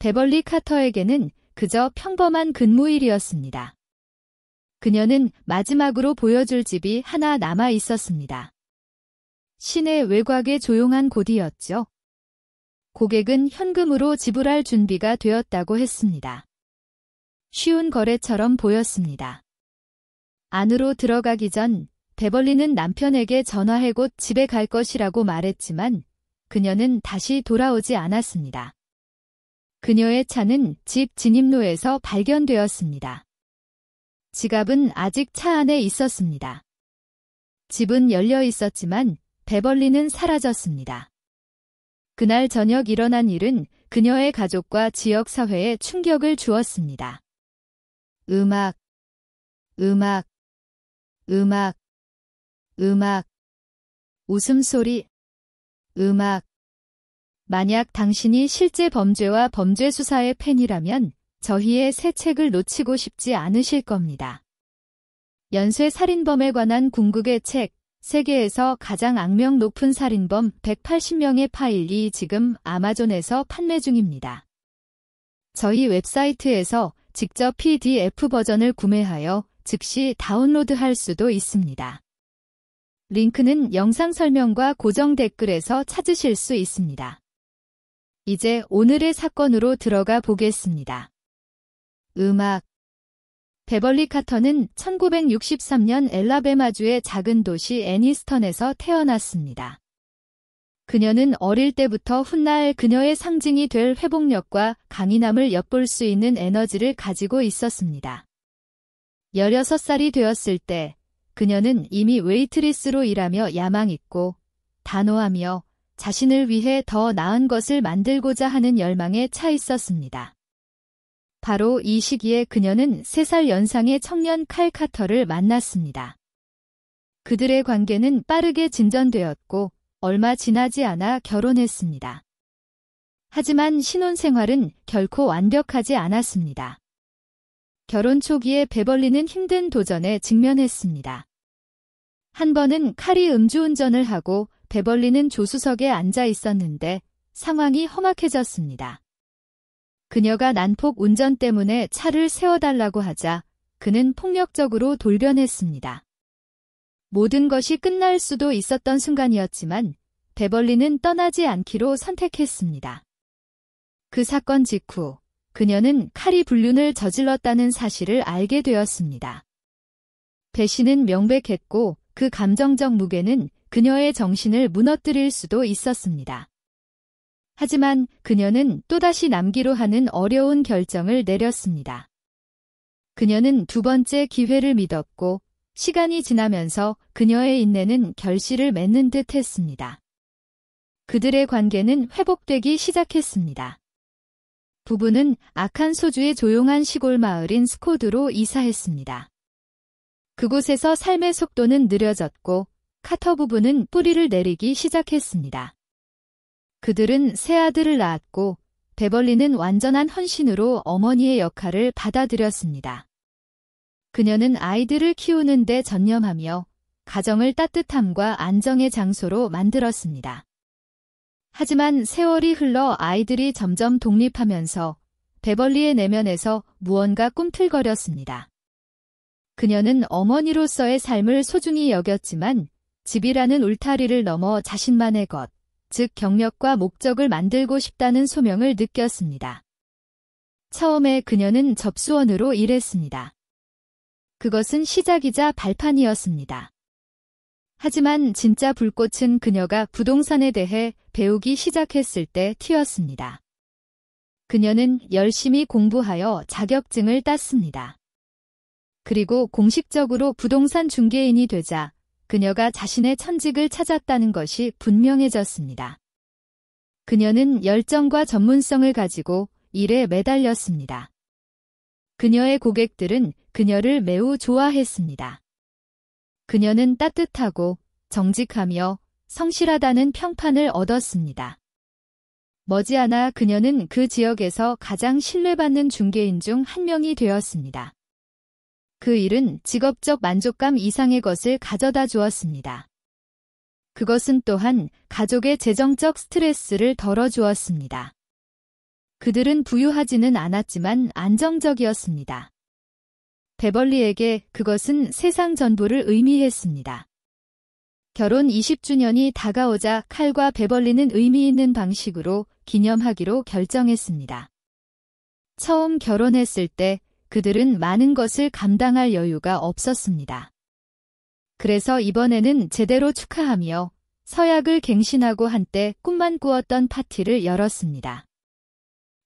베벌리 카터에게는 그저 평범한 근무일이었습니다. 그녀는 마지막으로 보여줄 집이 하나 남아 있었습니다. 시내 외곽의 조용한 곳이었죠. 고객은 현금으로 지불할 준비가 되었다고 했습니다. 쉬운 거래처럼 보였습니다. 안으로 들어가기 전 베벌리는 남편에게 전화해 곧 집에 갈 것이라고 말했지만 그녀는 다시 돌아오지 않았습니다. 그녀의 차는 집 진입로에서 발견되었습니다. 지갑은 아직 차 안에 있었습니다. 집은 열려 있었지만 베벌리는 사라졌습니다. 그날 저녁 일어난 일은 그녀의 가족과 지역 사회에 충격을 주었습니다. 음악, 음악, 음악, 음악, 웃음소리, 음악. 만약 당신이 실제 범죄와 범죄 수사의 팬이라면 저희의 새 책을 놓치고 싶지 않으실 겁니다. 연쇄 살인범에 관한 궁극의 책, 세계에서 가장 악명 높은 살인범 180명의 파일이 지금 아마존에서 판매 중입니다. 저희 웹사이트에서 직접 PDF 버전을 구매하여 즉시 다운로드할 수도 있습니다. 링크는 영상 설명과 고정 댓글에서 찾으실 수 있습니다. 이제 오늘의 사건으로 들어가 보겠습니다. 음악. 베벌리 카터는 1963년 엘라베마주의 작은 도시 애니스턴에서 태어났습니다. 그녀는 어릴 때부터 훗날 그녀의 상징이 될 회복력과 강인함을 엿볼 수 있는 에너지를 가지고 있었습니다. 16살이 되었을 때 그녀는 이미 웨이트리스로 일하며 야망있고 단호하며 자신을 위해 더 나은 것을 만들고자 하는 열망에 차 있었습니다. 바로 이 시기에 그녀는 3살 연상의 청년 칼 카터를 만났습니다. 그들의 관계는 빠르게 진전되었고 얼마 지나지 않아 결혼했습니다. 하지만 신혼생활은 결코 완벽하지 않았습니다. 결혼 초기에 베벌리는 힘든 도전에 직면했습니다. 한 번은 칼이 음주운전을 하고 베벌리는 조수석에 앉아 있었는데 상황이 험악해졌습니다. 그녀가 난폭 운전 때문에 차를 세워달라고 하자 그는 폭력적으로 돌변했습니다. 모든 것이 끝날 수도 있었던 순간이었지만 베벌리는 떠나지 않기로 선택했습니다. 그 사건 직후 그녀는 칼이 불륜을 저질렀다는 사실을 알게 되었습니다. 배신은 명백했고 그 감정적 무게는 그녀의 정신을 무너뜨릴 수도 있었습니다. 하지만 그녀는 또다시 남기로 하는 어려운 결정을 내렸습니다. 그녀는 두 번째 기회를 믿었고 시간이 지나면서 그녀의 인내는 결실을 맺는 듯 했습니다. 그들의 관계는 회복되기 시작했습니다. 부부는 아칸소주의 조용한 시골 마을인 스코드로 이사했습니다. 그곳에서 삶의 속도는 느려졌고 카터 부부는 뿌리를 내리기 시작했습니다. 그들은 새 아들을 낳았고 베벌리는 완전한 헌신으로 어머니의 역할을 받아들였습니다. 그녀는 아이들을 키우는 데 전념하며 가정을 따뜻함과 안정의 장소로 만들었습니다. 하지만 세월이 흘러 아이들이 점점 독립하면서 베벌리의 내면에서 무언가 꿈틀거렸습니다. 그녀는 어머니로서의 삶을 소중히 여겼지만 집이라는 울타리를 넘어 자신만의 것, 즉 경력과 목적을 만들고 싶다는 소명을 느꼈습니다. 처음에 그녀는 접수원으로 일했습니다. 그것은 시작이자 발판이었습니다. 하지만 진짜 불꽃은 그녀가 부동산에 대해 배우기 시작했을 때 튀었습니다. 그녀는 열심히 공부하여 자격증을 땄습니다. 그리고 공식적으로 부동산 중개인이 되자 그녀가 자신의 천직을 찾았다는 것이 분명해졌습니다. 그녀는 열정과 전문성을 가지고 일에 매달렸습니다. 그녀의 고객들은 그녀를 매우 좋아했습니다. 그녀는 따뜻하고 정직하며 성실하다는 평판을 얻었습니다. 머지않아 그녀는 그 지역에서 가장 신뢰받는 중개인 중 한 명이 되었습니다. 그 일은 직업적 만족감 이상의 것을 가져다 주었습니다. 그것은 또한 가족의 재정적 스트레스를 덜어주었습니다. 그들은 부유하지는 않았지만 안정적이었습니다. 베벌리에게 그것은 세상 전부를 의미했습니다. 결혼 20주년이 다가오자 칼과 베벌리는 의미 있는 방식으로 기념하기로 결정했습니다. 처음 결혼했을 때 그들은 많은 것을 감당할 여유가 없었습니다. 그래서 이번에는 제대로 축하하며 서약을 갱신하고 한때 꿈만 꾸었던 파티를 열었습니다.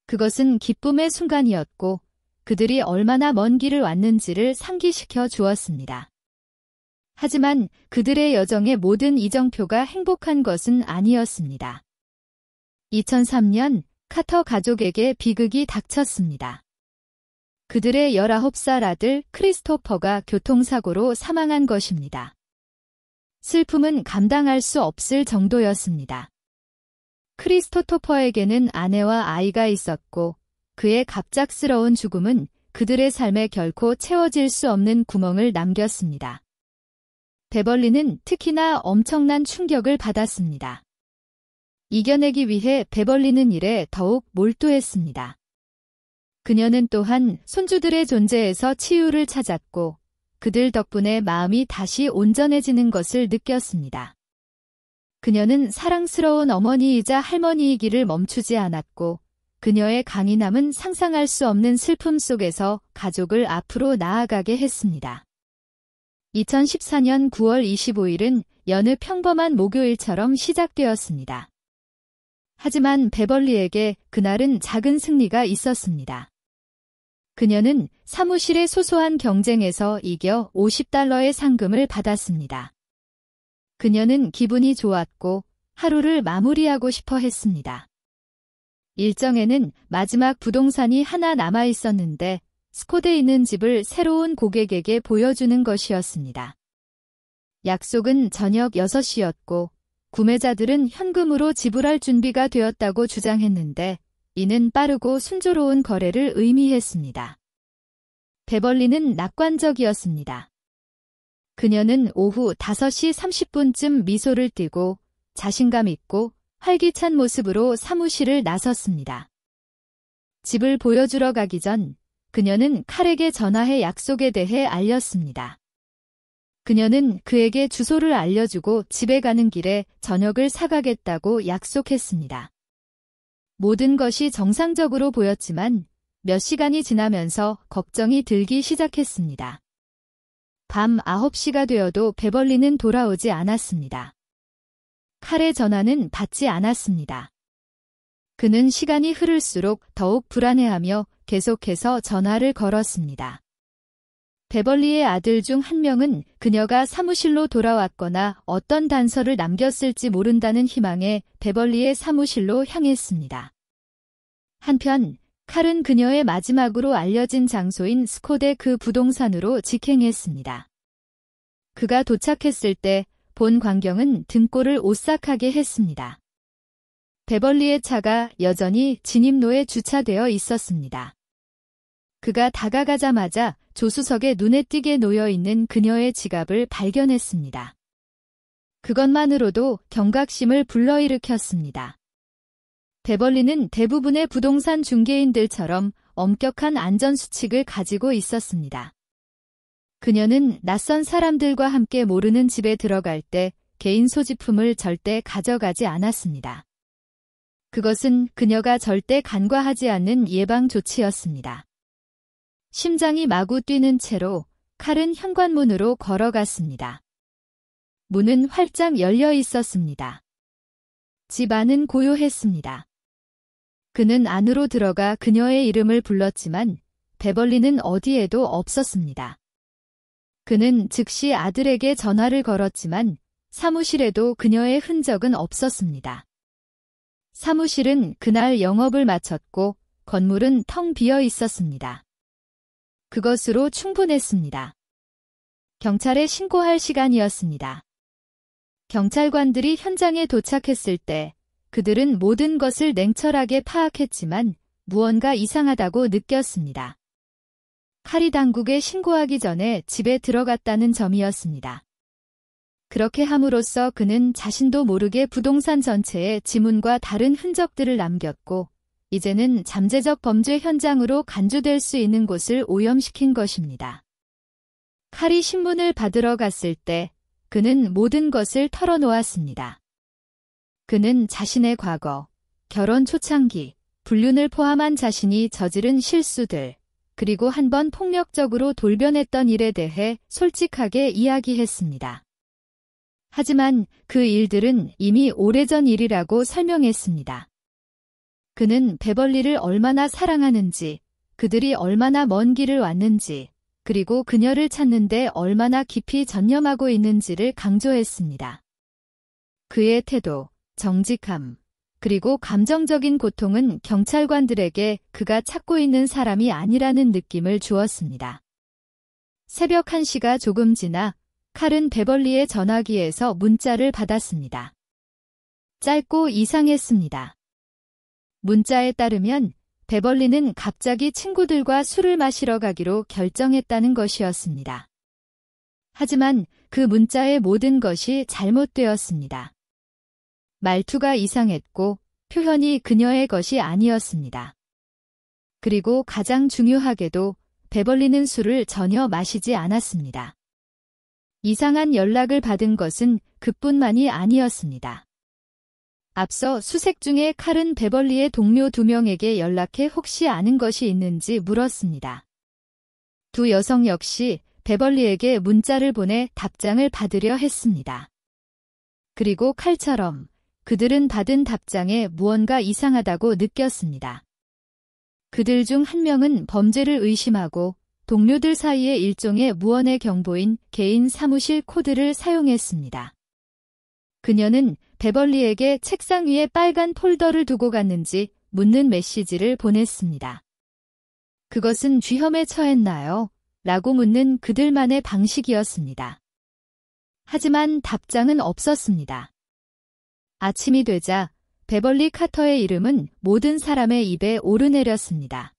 그것은 기쁨의 순간이었고 그들이 얼마나 먼 길을 왔는지를 상기시켜 주었습니다. 하지만 그들의 여정의 모든 이정표가 행복한 것은 아니었습니다. 2003년 카터 가족에게 비극이 닥쳤습니다. 그들의 19살 아들 크리스토퍼가 교통사고로 사망한 것입니다. 슬픔은 감당할 수 없을 정도였습니다. 크리스토퍼에게는 아내와 아이가 있었고 그의 갑작스러운 죽음은 그들의 삶에 결코 채워질 수 없는 구멍을 남겼습니다. 베벌리는 특히나 엄청난 충격을 받았습니다. 이겨내기 위해 베벌리는 일에 더욱 몰두했습니다. 그녀는 또한 손주들의 존재에서 치유를 찾았고 그들 덕분에 마음이 다시 온전해지는 것을 느꼈습니다. 그녀는 사랑스러운 어머니이자 할머니이기를 멈추지 않았고 그녀의 강인함은 상상할 수 없는 슬픔 속에서 가족을 앞으로 나아가게 했습니다. 2014년 9월 25일은 여느 평범한 목요일처럼 시작되었습니다. 하지만 베벌리에게 그날은 작은 승리가 있었습니다. 그녀는 사무실의 소소한 경쟁에서 이겨 $50의 상금을 받았습니다. 그녀는 기분이 좋았고 하루를 마무리하고 싶어 했습니다. 일정에는 마지막 부동산이 하나 남아 있었는데 스콧에 있는 집을 새로운 고객에게 보여주는 것이었습니다. 약속은 저녁 6시였고 구매자들은 현금으로 지불할 준비가 되었다고 주장했는데 이는 빠르고 순조로운 거래를 의미했습니다. 베벌리는 낙관적이었습니다. 그녀는 오후 5시 30분쯤 미소를 띠고 자신감 있고 활기찬 모습으로 사무실을 나섰습니다. 집을 보여주러 가기 전 그녀는 칼에게 전화해 약속에 대해 알렸습니다. 그녀는 그에게 주소를 알려주고 집에 가는 길에 저녁을 사가겠다고 약속했습니다. 모든 것이 정상적으로 보였지만 몇 시간이 지나면서 걱정이 들기 시작했습니다. 밤 9시가 되어도 베벌리는 돌아오지 않았습니다. 칼의 전화는 받지 않았습니다. 그는 시간이 흐를수록 더욱 불안해하며 계속해서 전화를 걸었습니다. 베벌리의 아들 중 한 명은 그녀가 사무실로 돌아왔거나 어떤 단서를 남겼을지 모른다는 희망에 베벌리의 사무실로 향했습니다. 한편 칼은 그녀의 마지막으로 알려진 장소인 스콧의 그 부동산으로 직행했습니다. 그가 도착했을 때 본 광경은 등골을 오싹하게 했습니다. 베벌리의 차가 여전히 진입로에 주차되어 있었습니다. 그가 다가가자마자 조수석에 눈에 띄게 놓여있는 그녀의 지갑을 발견했습니다. 그것만으로도 경각심을 불러일으켰습니다. 베벌리는 대부분의 부동산 중개인들처럼 엄격한 안전수칙을 가지고 있었습니다. 그녀는 낯선 사람들과 함께 모르는 집에 들어갈 때 개인 소지품을 절대 가져가지 않았습니다. 그것은 그녀가 절대 간과하지 않는 예방 조치였습니다. 심장이 마구 뛰는 채로 칼은 현관문으로 걸어갔습니다. 문은 활짝 열려 있었습니다. 집 안은 고요했습니다. 그는 안으로 들어가 그녀의 이름을 불렀지만 베벌리는 어디에도 없었습니다. 그는 즉시 아들에게 전화를 걸었지만 사무실에도 그녀의 흔적은 없었습니다. 사무실은 그날 영업을 마쳤고 건물은 텅 비어 있었습니다. 그것으로 충분했습니다. 경찰에 신고할 시간이었습니다. 경찰관들이 현장에 도착했을 때 그들은 모든 것을 냉철하게 파악했지만 무언가 이상하다고 느꼈습니다. 칼이 당국에 신고하기 전에 집에 들어갔다는 점이었습니다. 그렇게 함으로써 그는 자신도 모르게 부동산 전체에 지문과 다른 흔적들을 남겼고 이제는 잠재적 범죄 현장으로 간주될 수 있는 곳을 오염시킨 것입니다. 칼이 신문을 받으러 갔을 때 그는 모든 것을 털어놓았습니다. 그는 자신의 과거, 결혼 초창기, 불륜을 포함한 자신이 저지른 실수들, 그리고 한 번 폭력적으로 돌변했던 일에 대해 솔직하게 이야기했습니다. 하지만 그 일들은 이미 오래전 일이라고 설명했습니다. 그는 베벌리를 얼마나 사랑하는지, 그들이 얼마나 먼 길을 왔는지, 그리고 그녀를 찾는데 얼마나 깊이 전념하고 있는지를 강조했습니다. 그의 태도, 정직함, 그리고 감정적인 고통은 경찰관들에게 그가 찾고 있는 사람이 아니라는 느낌을 주었습니다. 새벽 1시가 조금 지나 칼은 베벌리의 전화기에서 문자를 받았습니다. 짧고 이상했습니다. 문자에 따르면 베벌리는 갑자기 친구들과 술을 마시러 가기로 결정했다는 것이었습니다. 하지만 그 문자의 모든 것이 잘못되었습니다. 말투가 이상했고 표현이 그녀의 것이 아니었습니다. 그리고 가장 중요하게도 베벌리는 술을 전혀 마시지 않았습니다. 이상한 연락을 받은 것은 그뿐만이 아니었습니다. 앞서 수색 중에 칼은 베벌리의 동료 2명에게 연락해 혹시 아는 것이 있는지 물었습니다. 두 여성 역시 베벌리에게 문자를 보내 답장을 받으려 했습니다. 그리고 칼처럼 그들은 받은 답장에 무언가 이상하다고 느꼈습니다. 그들 중 한 명은 범죄를 의심하고 동료들 사이에 일종의 무언의 경보인 개인 사무실 코드를 사용했습니다. 그녀는 베벌리에게 책상 위에 빨간 폴더를 두고 갔는지 묻는 메시지를 보냈습니다. 그것은 쥐혐에 처했나요? 라고 묻는 그들만의 방식이었습니다. 하지만 답장은 없었습니다. 아침이 되자 베벌리 카터의 이름은 모든 사람의 입에 오르내렸습니다.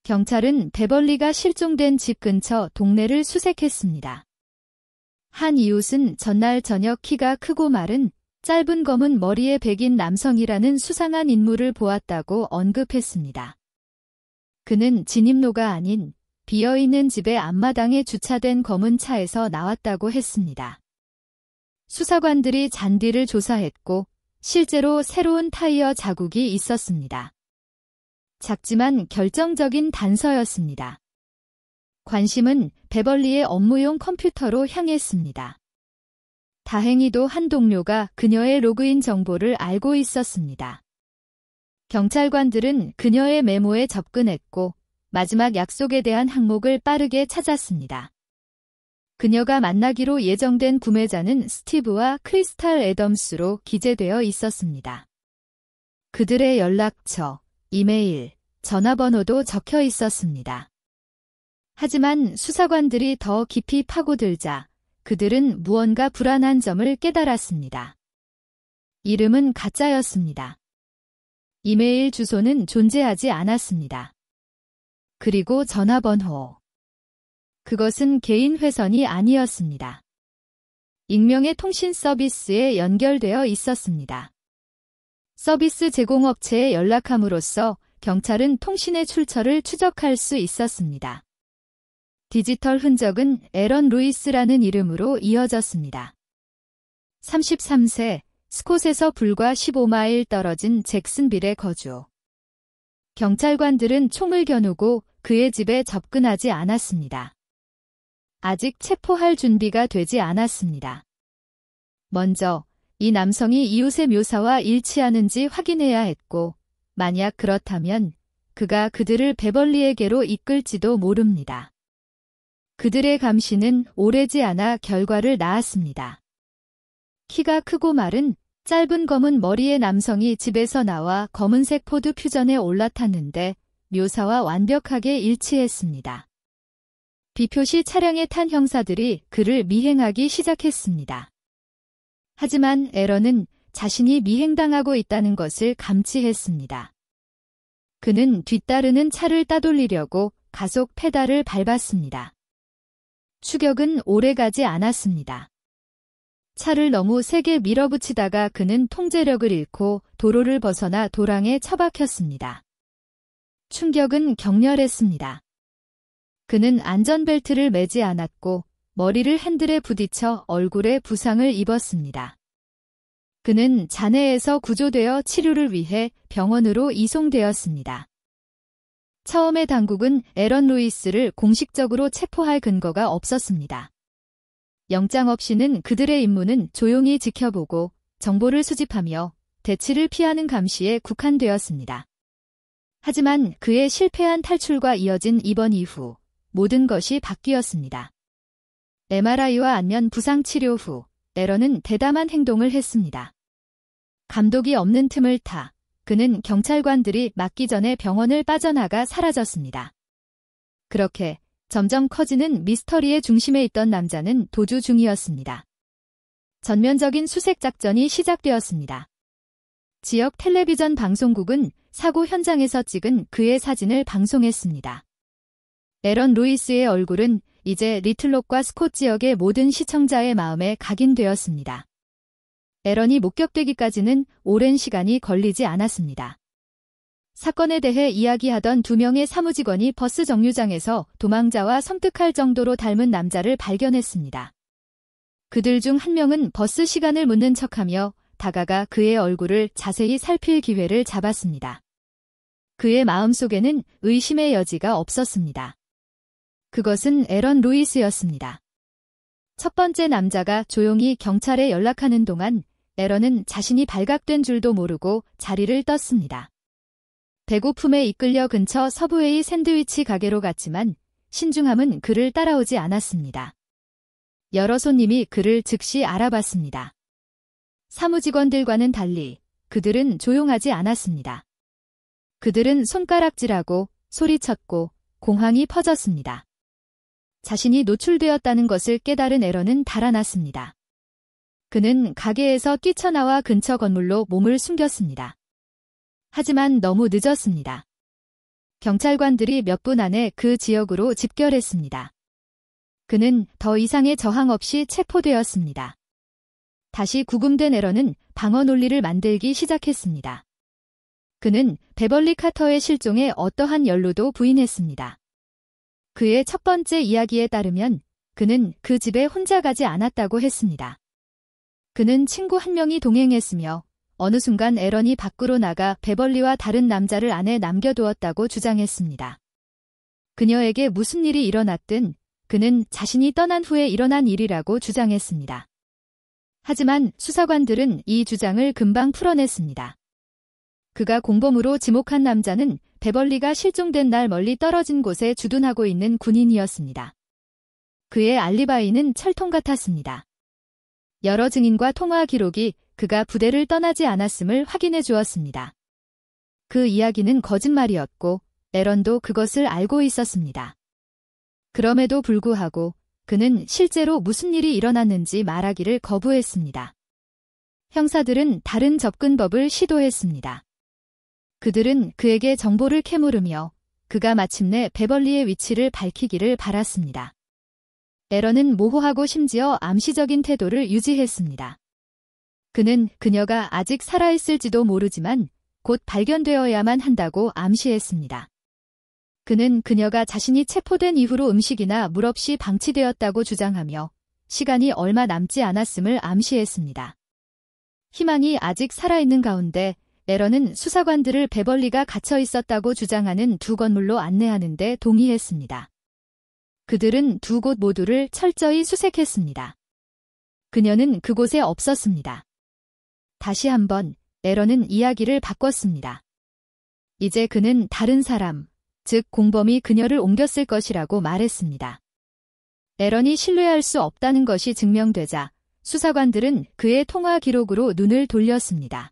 경찰은 베벌리가 실종된 집 근처 동네를 수색했습니다. 한 이웃은 전날 저녁 키가 크고 마른 짧은 검은 머리에 백인 남성이라는 수상한 인물을 보았다고 언급했습니다. 그는 진입로가 아닌 비어있는 집의 앞마당에 주차된 검은 차에서 나왔다고 했습니다. 수사관들이 잔디를 조사했고 실제로 새로운 타이어 자국이 있었습니다. 작지만 결정적인 단서였습니다. 관심은 베벌리의 업무용 컴퓨터로 향했습니다. 다행히도 한 동료가 그녀의 로그인 정보를 알고 있었습니다. 경찰관들은 그녀의 메모에 접근했고 마지막 약속에 대한 항목을 빠르게 찾았습니다. 그녀가 만나기로 예정된 구매자는 스티브와 크리스탈 애덤스로 기재되어 있었습니다. 그들의 연락처, 이메일, 전화번호도 적혀 있었습니다. 하지만 수사관들이 더 깊이 파고들자 그들은 무언가 불안한 점을 깨달았습니다. 이름은 가짜였습니다. 이메일 주소는 존재하지 않았습니다. 그리고 전화번호. 그것은 개인 회선이 아니었습니다. 익명의 통신 서비스에 연결되어 있었습니다. 서비스 제공업체에 연락함으로써 경찰은 통신의 출처를 추적할 수 있었습니다. 디지털 흔적은 에런 루이스라는 이름으로 이어졌습니다. 33세, 스콧에서 불과 15마일 떨어진 잭슨빌에 거주. 경찰관들은 총을 겨누고 그의 집에 접근하지 않았습니다. 아직 체포할 준비가 되지 않았습니다. 먼저 이 남성이 이웃의 묘사와 일치하는지 확인해야 했고 만약 그렇다면 그가 그들을 베벌리에게로 이끌지도 모릅니다. 그들의 감시는 오래지 않아 결과를 낳았습니다. 키가 크고 마른 짧은 검은 머리의 남성이 집에서 나와 검은색 포드 퓨전에 올라탔는데 묘사와 완벽하게 일치했습니다. 비표시 차량에 탄 형사들이 그를 미행하기 시작했습니다. 하지만 에런은 자신이 미행당하고 있다는 것을 감지했습니다. 그는 뒤따르는 차를 따돌리려고 가속 페달을 밟았습니다. 추격은 오래가지 않았습니다. 차를 너무 세게 밀어붙이다가 그는 통제력을 잃고 도로를 벗어나 도랑에 처박혔습니다. 충격은 격렬했습니다. 그는 안전벨트를 매지 않았고 머리를 핸들에 부딪혀 얼굴에 부상을 입었습니다. 그는 잔해에서 구조되어 치료를 위해 병원으로 이송되었습니다. 처음에 당국은 에런 루이스를 공식적으로 체포할 근거가 없었습니다. 영장 없이는 그들의 임무는 조용히 지켜보고 정보를 수집하며 대치를 피하는 감시에 국한되었습니다. 하지만 그의 실패한 탈출과 이어진 입원 이후 모든 것이 바뀌었습니다. MRI와 안면 부상 치료 후 에런은 대담한 행동을 했습니다. 감독이 없는 틈을 타 그는 경찰관들이 막기 전에 병원을 빠져나가 사라졌습니다. 그렇게 점점 커지는 미스터리의 중심에 있던 남자는 도주 중이었습니다. 전면적인 수색 작전이 시작되었습니다. 지역 텔레비전 방송국은 사고 현장에서 찍은 그의 사진을 방송했습니다. 에런 루이스의 얼굴은 이제 리틀록과 스콧 지역의 모든 시청자의 마음에 각인되었습니다. 에런이 목격되기까지는 오랜 시간이 걸리지 않았습니다. 사건에 대해 이야기하던 2명의 사무직원이 버스 정류장에서 도망자와 섬뜩할 정도로 닮은 남자를 발견했습니다. 그들 중 한 명은 버스 시간을 묻는 척하며 다가가 그의 얼굴을 자세히 살필 기회를 잡았습니다. 그의 마음속에는 의심의 여지가 없었습니다. 그것은 에런 루이스였습니다. 첫 번째 남자가 조용히 경찰에 연락하는 동안 에런은 자신이 발각된 줄도 모르고 자리를 떴습니다. 배고픔에 이끌려 근처 서브웨이 샌드위치 가게로 갔지만 신중함은 그를 따라오지 않았습니다. 여러 손님이 그를 즉시 알아봤습니다. 사무직원들과는 달리 그들은 조용하지 않았습니다. 그들은 손가락질하고 소리쳤고 공황이 퍼졌습니다. 자신이 노출되었다는 것을 깨달은 에런은 달아났습니다. 그는 가게에서 뛰쳐나와 근처 건물로 몸을 숨겼습니다. 하지만 너무 늦었습니다. 경찰관들이 몇 분 안에 그 지역으로 집결했습니다. 그는 더 이상의 저항 없이 체포되었습니다. 다시 구금된 에런은 방어 논리를 만들기 시작했습니다. 그는 베벌리 카터의 실종에 어떠한 연루도 부인했습니다. 그의 첫 번째 이야기에 따르면 그는 그 집에 혼자 가지 않았다고 했습니다. 그는 친구 한 명이 동행했으며 어느 순간 에런이 밖으로 나가 베벌리와 다른 남자를 안에 남겨두었다고 주장했습니다. 그녀에게 무슨 일이 일어났든 그는 자신이 떠난 후에 일어난 일이라고 주장했습니다. 하지만 수사관들은 이 주장을 금방 풀어냈습니다. 그가 공범으로 지목한 남자는 베벌리가 실종된 날 멀리 떨어진 곳에 주둔하고 있는 군인이었습니다. 그의 알리바이는 철통 같았습니다. 여러 증인과 통화 기록이 그가 부대를 떠나지 않았음을 확인해 주었습니다. 그 이야기는 거짓말이었고 에런도 그것을 알고 있었습니다. 그럼에도 불구하고 그는 실제로 무슨 일이 일어났는지 말하기를 거부했습니다. 형사들은 다른 접근법을 시도했습니다. 그들은 그에게 정보를 캐물으며 그가 마침내 베벌리의 위치를 밝히기를 바랐습니다. 에런은 모호하고 심지어 암시적인 태도를 유지했습니다. 그는 그녀가 아직 살아있을지도 모르지만 곧 발견되어야만 한다고 암시했습니다. 그는 그녀가 자신이 체포된 이후로 음식이나 물 없이 방치되었다고 주장하며 시간이 얼마 남지 않았음을 암시했습니다. 희망이 아직 살아있는 가운데 에런은 수사관들을 베벌리가 갇혀 있었다고 주장하는 두 건물로 안내하는 데 동의했습니다. 그들은 두 곳 모두를 철저히 수색했습니다. 그녀는 그곳에 없었습니다. 다시 한번 에런은 이야기를 바꿨습니다. 이제 그는 다른 사람, 즉 공범이 그녀를 옮겼을 것이라고 말했습니다. 에런이 신뢰할 수 없다는 것이 증명되자 수사관들은 그의 통화 기록으로 눈을 돌렸습니다.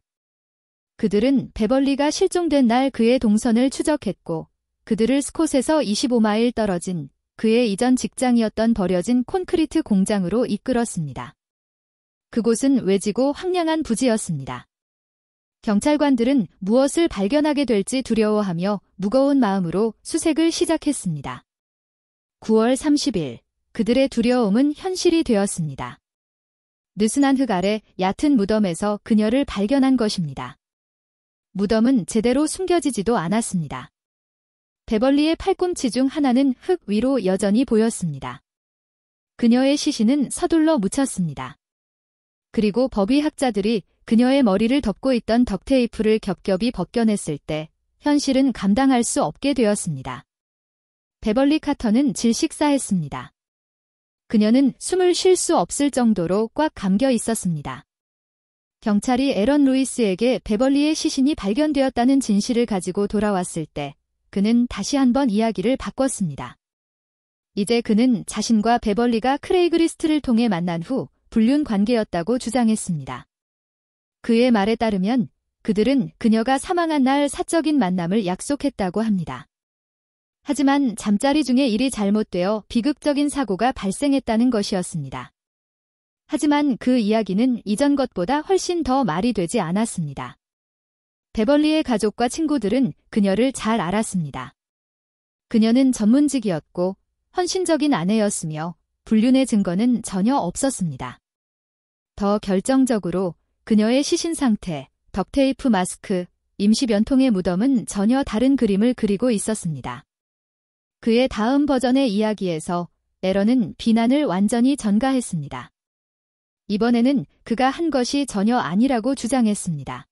그들은 베벌리가 실종된 날 그의 동선을 추적했고 그들을 스콧에서 25마일 떨어진 그의 이전 직장이었던 버려진 콘크리트 공장으로 이끌었습니다. 그곳은 외지고 황량한 부지였습니다. 경찰관들은 무엇을 발견하게 될지 두려워하며 무거운 마음으로 수색을 시작했습니다. 9월 30일, 그들의 두려움은 현실이 되었습니다. 느슨한 흙 아래 얕은 무덤에서 그녀를 발견한 것입니다. 무덤은 제대로 숨겨지지도 않았습니다. 베벌리의 팔꿈치 중 하나는 흙 위로 여전히 보였습니다. 그녀의 시신은 서둘러 묻혔습니다. 그리고 법의학자들이 그녀의 머리를 덮고 있던 덕테이프를 겹겹이 벗겨냈을 때 현실은 감당할 수 없게 되었습니다. 베벌리 카터는 질식사했습니다. 그녀는 숨을 쉴 수 없을 정도로 꽉 감겨 있었습니다. 경찰이 에런 루이스에게 베벌리의 시신이 발견되었다는 진실을 가지고 돌아왔을 때 그는 다시 한번 이야기를 바꿨습니다. 이제 그는 자신과 베벌리가 크레이그리스트를 통해 만난 후 불륜 관계였다고 주장했습니다. 그의 말에 따르면 그들은 그녀가 사망한 날 사적인 만남을 약속했다고 합니다. 하지만 잠자리 중에 일이 잘못되어 비극적인 사고가 발생했다는 것이었습니다. 하지만 그 이야기는 이전 것보다 훨씬 더 말이 되지 않았습니다. 베벌리의 가족과 친구들은 그녀를 잘 알았습니다. 그녀는 전문직이었고 헌신적인 아내였으며 불륜의 증거는 전혀 없었습니다. 더 결정적으로 그녀의 시신 상태, 덕테이프 마스크, 임시 변통의 무덤은 전혀 다른 그림을 그리고 있었습니다. 그의 다음 버전의 이야기에서 에런은 비난을 완전히 전가했습니다. 이번에는 그가 한 것이 전혀 아니라고 주장했습니다.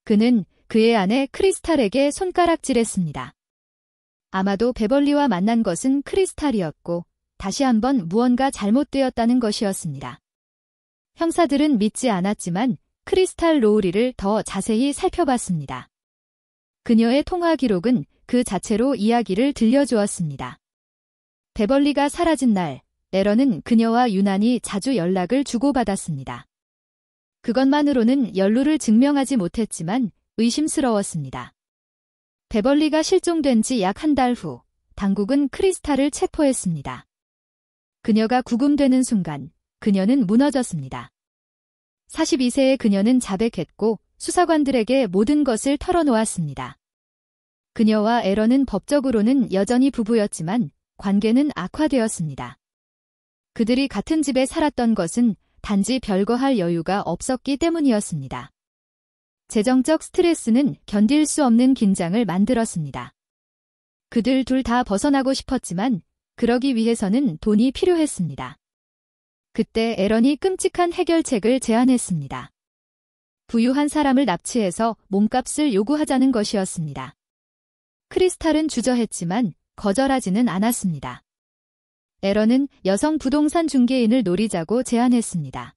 그는 그의 아내 크리스탈에게 손가락질했습니다. 아마도 베벌리와 만난 것은 크리스탈이었고 다시 한번 무언가 잘못되었다는 것이었습니다. 형사들은 믿지 않았지만 크리스탈 로우리를 더 자세히 살펴봤습니다. 그녀의 통화 기록은 그 자체로 이야기를 들려주었습니다. 베벌리가 사라진 날, 에런은 그녀와 유난히 자주 연락을 주고받았습니다. 그것만으로는 연루를 증명하지 못했지만 의심스러웠습니다. 베벌리가 실종된 지 약 한 달 후, 당국은 크리스탈을 체포했습니다. 그녀가 구금되는 순간, 그녀는 무너졌습니다. 42세의 그녀는 자백했고 수사관들에게 모든 것을 털어놓았습니다. 그녀와 에런은 법적으로는 여전히 부부였지만 관계는 악화되었습니다. 그들이 같은 집에 살았던 것은 단지 별거 할 여유가 없었기 때문이었습니다. 재정적 스트레스는 견딜 수 없는 긴장을 만들었습니다. 그들 둘 다 벗어나고 싶었지만 그러기 위해서는 돈이 필요했습니다. 그때 에런이 끔찍한 해결책을 제안했습니다. 부유한 사람을 납치해서 몸값을 요구하자는 것이었습니다. 크리스탈은 주저했지만 거절하지는 않았습니다. 에런은 여성 부동산 중개인을 노리자고 제안했습니다.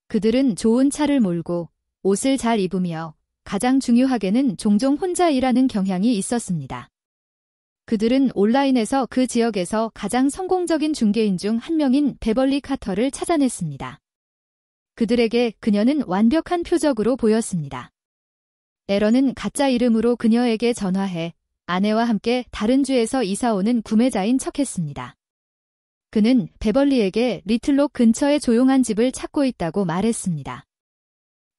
그들은 좋은 차를 몰고 옷을 잘 입으며 가장 중요하게는 종종 혼자 일하는 경향이 있었습니다. 그들은 온라인에서 그 지역에서 가장 성공적인 중개인 중 한 명인 베벌리 카터를 찾아냈습니다. 그들에게 그녀는 완벽한 표적으로 보였습니다. 에런은 가짜 이름으로 그녀에게 전화해 아내와 함께 다른 주에서 이사오는 구매자인 척했습니다. 그는 베벌리에게 리틀록 근처에 조용한 집을 찾고 있다고 말했습니다.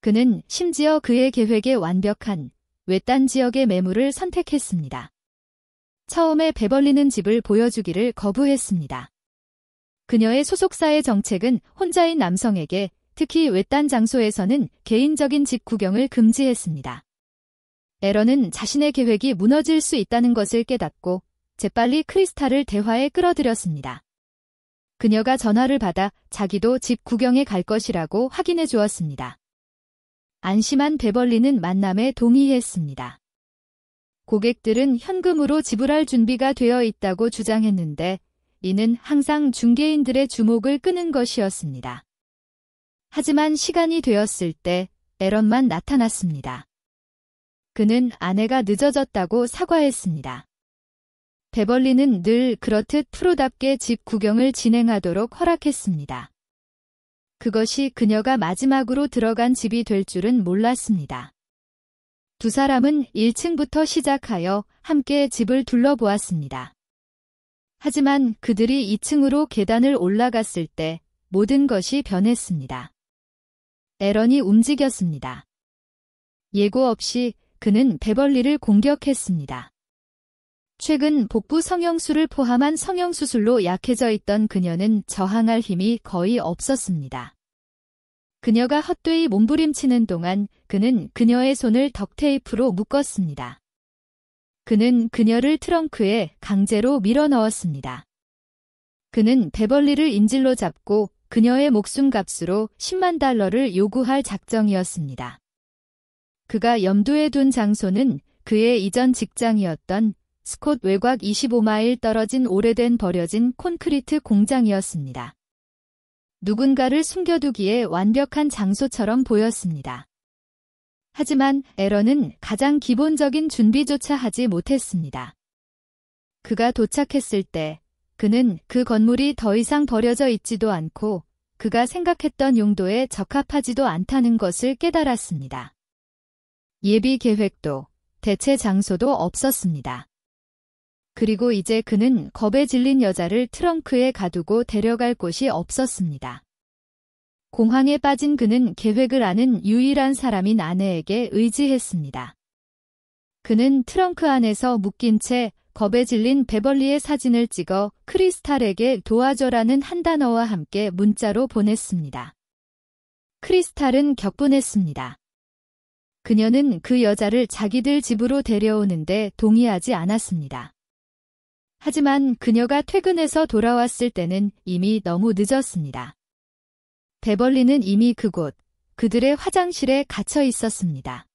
그는 심지어 그의 계획에 완벽한 외딴 지역의 매물을 선택했습니다. 처음에 베벌리는 집을 보여주기를 거부했습니다. 그녀의 소속사의 정책은 혼자인 남성에게 특히 외딴 장소에서는 개인적인 집 구경을 금지했습니다. 에런은 자신의 계획이 무너질 수 있다는 것을 깨닫고 재빨리 크리스탈을 대화에 끌어들였습니다. 그녀가 전화를 받아 자기도 집 구경에 갈 것이라고 확인해 주었습니다. 안심한 베벌리는 만남에 동의했습니다. 고객들은 현금으로 지불할 준비가 되어 있다고 주장했는데 이는 항상 중개인들의 주목을 끄는 것이었습니다. 하지만 시간이 되었을 때 에런만 나타났습니다. 그는 아내가 늦어졌다고 사과했습니다. 베벌리는 늘 그렇듯 프로답게 집 구경을 진행하도록 허락했습니다. 그것이 그녀가 마지막으로 들어간 집이 될 줄은 몰랐습니다. 두 사람은 1층부터 시작하여 함께 집을 둘러보았습니다. 하지만 그들이 2층으로 계단을 올라갔을 때 모든 것이 변했습니다. 에런이 움직였습니다. 예고 없이 그는 베벌리를 공격했습니다. 최근 복부 성형수를 포함한 성형수술로 약해져 있던 그녀는 저항할 힘이 거의 없었습니다. 그녀가 헛되이 몸부림치는 동안 그는 그녀의 손을 덕테이프로 묶었습니다. 그는 그녀를 트렁크에 강제로 밀어 넣었습니다. 그는 베벌리를 인질로 잡고 그녀의 목숨값으로 $100,000를 요구할 작정이었습니다. 그가 염두에 둔 장소는 그의 이전 직장이었던 스콧 외곽 25마일 떨어진 오래된 버려진 콘크리트 공장이었습니다. 누군가를 숨겨두기에 완벽한 장소처럼 보였습니다. 하지만 에런은 가장 기본적인 준비조차 하지 못했습니다. 그가 도착했을 때 그는 그 건물이 더 이상 버려져 있지도 않고 그가 생각했던 용도에 적합하지도 않다는 것을 깨달았습니다. 예비 계획도 대체 장소도 없었습니다. 그리고 이제 그는 겁에 질린 여자를 트렁크에 가두고 데려갈 곳이 없었습니다. 공황에 빠진 그는 계획을 아는 유일한 사람인 아내에게 의지했습니다. 그는 트렁크 안에서 묶인 채 겁에 질린 베벌리의 사진을 찍어 크리스탈에게 도와줘라는 한 단어와 함께 문자로 보냈습니다. 크리스탈은 격분했습니다. 그녀는 그 여자를 자기들 집으로 데려오는데 동의하지 않았습니다. 하지만 그녀가 퇴근해서 돌아왔을 때는 이미 너무 늦었습니다. 베벌리는 이미 그곳, 그들의 화장실에 갇혀 있었습니다.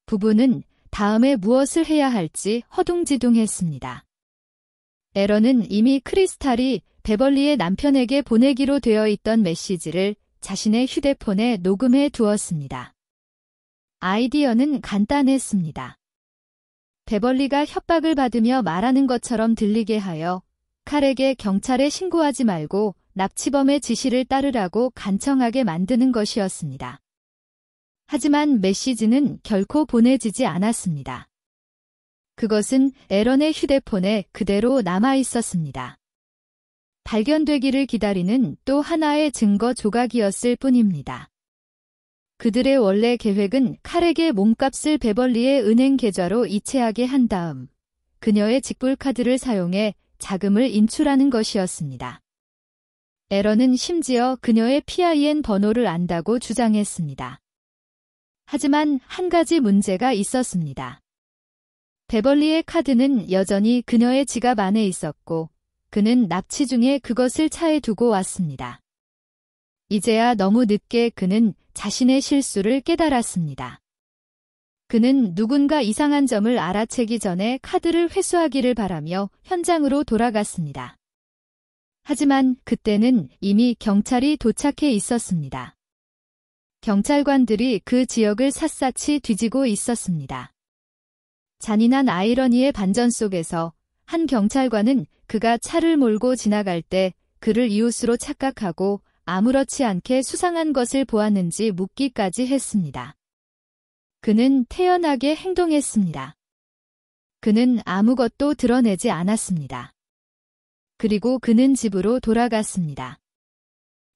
부부는 다음에 무엇을 해야 할지 허둥지둥했습니다. 에런은 이미 크리스탈이 베벌리의 남편에게 보내기로 되어 있던 메시지를 자신의 휴대폰에 녹음해 두었습니다. 아이디어는 간단했습니다. 베벌리가 협박을 받으며 말하는 것처럼 들리게 하여 칼에게 경찰에 신고하지 말고 납치범의 지시를 따르라고 간청하게 만드는 것이었습니다. 하지만 메시지는 결코 보내지지 않았습니다. 그것은 에런의 휴대폰에 그대로 남아 있었습니다. 발견되기를 기다리는 또 하나의 증거 조각이었을 뿐입니다. 그들의 원래 계획은 칼에게 몸값을 베벌리의 은행 계좌로 이체하게 한 다음 그녀의 직불카드를 사용해 자금을 인출하는 것이었습니다. 에런은 심지어 그녀의 PIN 번호를 안다고 주장했습니다. 하지만 한 가지 문제가 있었습니다. 베벌리의 카드는 여전히 그녀의 지갑 안에 있었고 그는 납치 중에 그것을 차에 두고 왔습니다. 이제야 너무 늦게 그는 자신의 실수를 깨달았습니다. 그는 누군가 이상한 점을 알아채기 전에 카드를 회수하기를 바라며 현장으로 돌아갔습니다. 하지만 그때는 이미 경찰이 도착해 있었습니다. 경찰관들이 그 지역을 샅샅이 뒤지고 있었습니다. 잔인한 아이러니의 반전 속에서 한 경찰관은 그가 차를 몰고 지나갈 때 그를 이웃으로 착각하고 아무렇지 않게 수상한 것을 보았는지 묻기까지 했습니다. 그는 태연하게 행동했습니다. 그는 아무것도 드러내지 않았습니다. 그리고 그는 집으로 돌아갔습니다.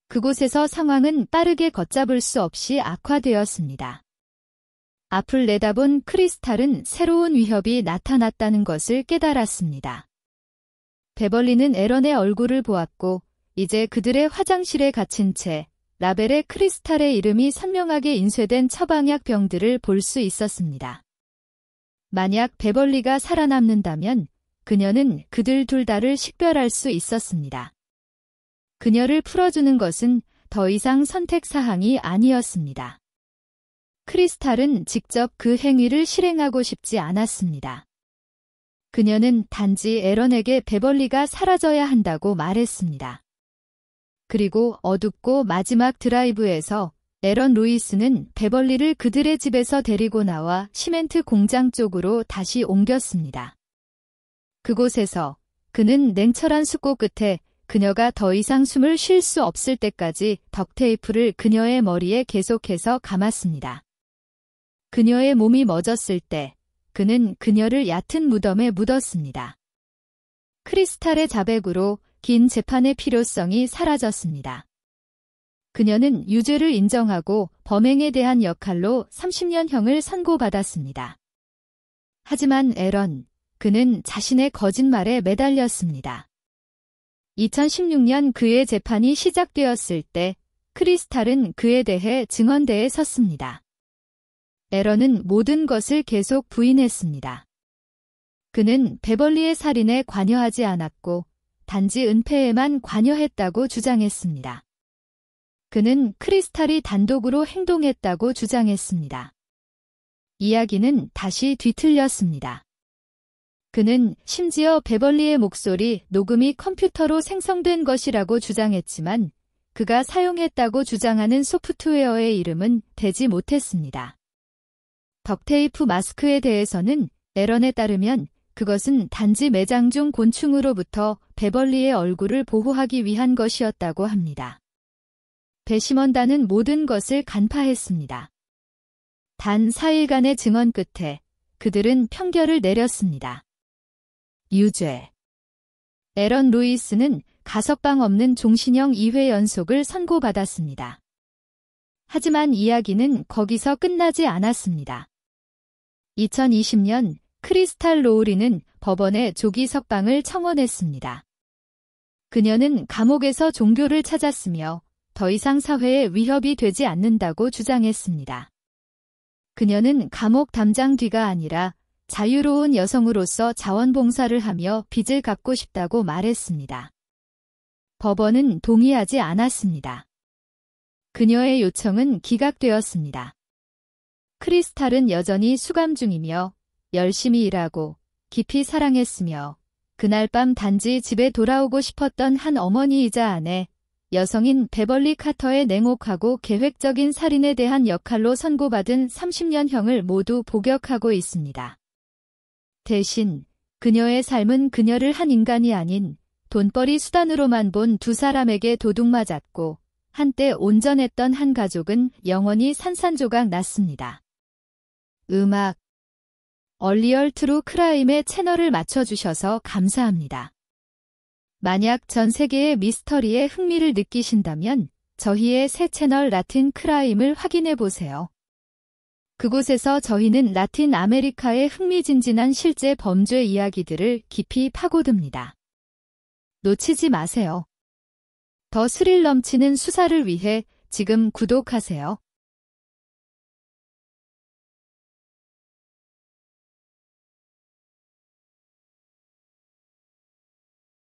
그곳에서 상황은 빠르게 걷잡을 수 없이 악화되었습니다. 앞을 내다본 크리스탈은 새로운 위협이 나타났다는 것을 깨달았습니다. 베벌리는 에런의 얼굴을 보았고 이제 그들의 화장실에 갇힌 채 라벨에 크리스탈의 이름이 선명하게 인쇄된 처방약 병들을 볼 수 있었습니다. 만약 베벌리가 살아남는다면 그녀는 그들 둘 다를 식별할 수 있었습니다. 그녀를 풀어주는 것은 더 이상 선택사항이 아니었습니다. 크리스탈은 직접 그 행위를 실행하고 싶지 않았습니다. 그녀는 단지 에런에게 베벌리가 사라져야 한다고 말했습니다. 그리고 어둡고 마지막 드라이브에서 에런 루이스는 베벌리를 그들의 집에서 데리고 나와 시멘트 공장 쪽으로 다시 옮겼습니다. 그곳에서 그는 냉철한 숙고 끝에 그녀가 더 이상 숨을 쉴 수 없을 때까지 덕테이프를 그녀의 머리에 계속해서 감았습니다. 그녀의 몸이 멎었을 때 그는 그녀를 얕은 무덤에 묻었습니다. 크리스탈의 자백으로 긴 재판의 필요성이 사라졌습니다. 그녀는 유죄를 인정하고 범행에 대한 역할로 30년형을 선고받았습니다. 하지만 에런, 그는 자신의 거짓말에 매달렸습니다. 2016년 그의 재판이 시작되었을 때 크리스탈은 그에 대해 증언대에 섰습니다. 에런은 모든 것을 계속 부인했습니다. 그는 베벌리의 살인에 관여하지 않았고 단지 은폐에만 관여했다고 주장했습니다. 그는 크리스탈이 단독으로 행동했다고 주장했습니다. 이야기는 다시 뒤틀렸습니다. 그는 심지어 베벌리의 목소리 녹음이 컴퓨터로 생성된 것이라고 주장했지만 그가 사용했다고 주장하는 소프트웨어의 이름은 대지 못했습니다. 덕테이프 마스크에 대해서는 에런에 따르면 그것은 단지 매장 중 곤충으로부터 베벌리의 얼굴을 보호하기 위한 것이었다고 합니다. 배심원단은 모든 것을 간파했습니다. 단 4일간의 증언 끝에 그들은 판결을 내렸습니다. 유죄. 에런 루이스는 가석방 없는 종신형 2회 연속을 선고받았습니다. 하지만 이야기는 거기서 끝나지 않았습니다. 2020년 크리스탈 로우리는 법원에 조기 석방을 청원했습니다. 그녀는 감옥에서 종교를 찾았으며 더 이상 사회에 위협이 되지 않는다고 주장했습니다. 그녀는 감옥 담장 뒤가 아니라 자유로운 여성으로서 자원봉사를 하며 빚을 갚고 싶다고 말했습니다. 법원은 동의하지 않았습니다. 그녀의 요청은 기각되었습니다. 크리스탈은 여전히 수감 중이며 열심히 일하고 깊이 사랑했으며 그날 밤 단지 집에 돌아오고 싶었던 한 어머니이자 아내, 여성인 베벌리 카터의 냉혹하고 계획적인 살인에 대한 역할로 선고받은 30년형을 모두 복역하고 있습니다. 대신 그녀의 삶은 그녀를 한 인간이 아닌 돈벌이 수단으로만 본 두 사람에게 도둑맞았고 한때 온전했던 한 가족은 영원히 산산조각 났습니다. 음악 얼리얼 트루 크라임의 채널을 맞춰주셔서 감사합니다. 만약 전 세계의 미스터리에 흥미를 느끼신다면 저희의 새 채널 라틴 크라임을 확인해보세요. 그곳에서 저희는 라틴 아메리카의 흥미진진한 실제 범죄 이야기들을 깊이 파고듭니다. 놓치지 마세요. 더 스릴 넘치는 수사를 위해 지금 구독하세요.